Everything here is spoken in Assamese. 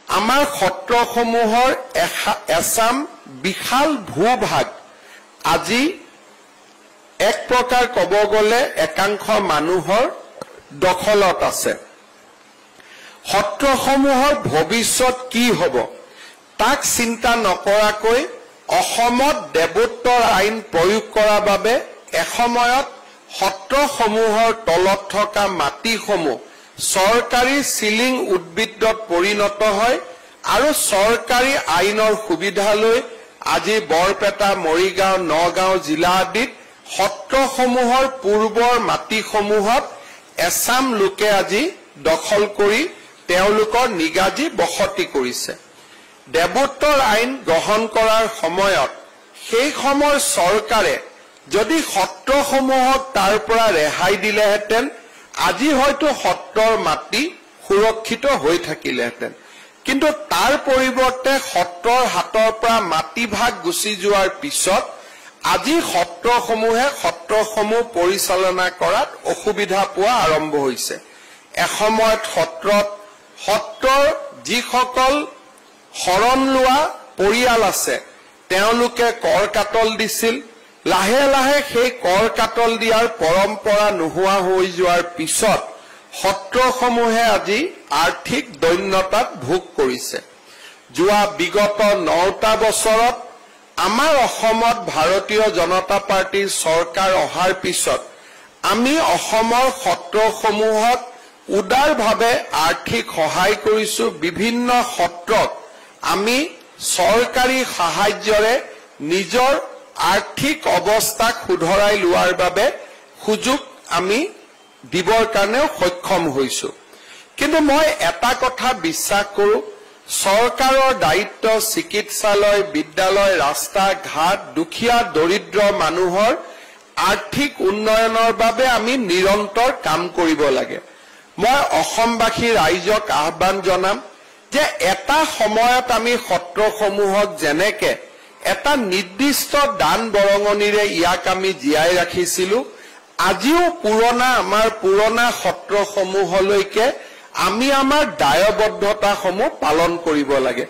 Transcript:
আমাৰ সত্ৰসমূহৰ এছাম বিশাল ভূভাগ আজি এক প্ৰকাৰ ক'ব গ'লে একাংশ মানুহৰ দখলত আছে। সত্ৰসমূহৰ ভৱিষ্যত কি হ'ব তাক চিন্তা নকৰাকৈ অসমত দেৱোত্তৰ আইন প্ৰয়োগ কৰাৰ বাবে এসময়ত সত্ৰসমূহৰ তলত থকা মাটিসমূহ চৰকাৰী চিলিং উদ্ভিদত পৰিণত হয় আৰু চৰকাৰী আইনৰ সুবিধা লৈ আজি বৰপেটা, মৰিগাঁও, নগাঁও জিলা আদিত সত্ৰসমূহৰ পূৰ্বৰ মাটিসমূহত এছাম লোকে আজি দখল কৰি তেওঁলোকৰ নিগাজী বসতি কৰিছে। দেৱোত্তৰ আইন গ্ৰহণ কৰাৰ সময়ত সেই সময়ৰ চৰকাৰে যদি সত্ৰসমূহক তাৰ পৰা ৰেহাই দিলেহেঁতেন আজি হয়তো সত্ৰৰ মাটি সুৰক্ষিত হৈ থাকিলেহেঁতেন। কিন্তু তাৰ পৰিৱৰ্তে সত্ৰৰ হাতৰ পৰা মাটিভাগ গুচি যোৱাৰ পিছত আজি সত্ৰসমূহ পৰিচালনা কৰাত অসুবিধা পোৱা আৰম্ভ হৈছে। এসময়ত সত্ৰৰ যিসকল শৰণ লোৱা পৰিয়াল আছে তেওঁলোকে কৰ কাটল দিছিল। লাহে লাহে সেই কৰ কাটল দিয়াৰ পৰম্পৰা নোহোৱা হৈ যোৱাৰ পিছত সত্ৰসমূহে আজি আৰ্থিক দৈন্যতাত ভোগ কৰিছে। যোৱা বিগত 9টা বছৰত আমাৰ অসমত ভাৰতীয় জনতা পাৰ্টিৰ চৰকাৰ অহাৰ পিছত আমি অসমৰ সত্ৰসমূহক উদাৰভাৱে আৰ্থিক সহায় কৰিছো। বিভিন্ন সত্ৰক আমি চৰকাৰী সাহায্যৰে নিজৰ আৰ্থিক অৱস্থাক শুধৰাই লোৱাৰ বাবে সুযোগ আমি দিবৰ কাৰণেও সক্ষম হৈছো। কিন্তু মই এটা কথা বিশ্বাস কৰো, চৰকাৰৰ দায়িত্ব চিকিৎসালয়, বিদ্যালয়, ৰাস্তা ঘাট, দুখীয়া দৰিদ্ৰ মানুহৰ আৰ্থিক উন্নয়নৰ বাবে আমি নিৰন্তৰ কাম কৰিব লাগে। মই অসমবাসী ৰাইজক আহ্বান জনাম যে এটা সময়ত আমি সত্ৰসমূহক যেনেকে এটা নিৰ্দিষ্ট দান বৰঙণিৰে ইয়াক আমি জীয়াই ৰাখিছিলো, আজিও আমাৰ পুৰণা সত্ৰসমূহলৈকে আমি আমাৰ দায়বদ্ধতাসমূহ পালন কৰিব লাগে।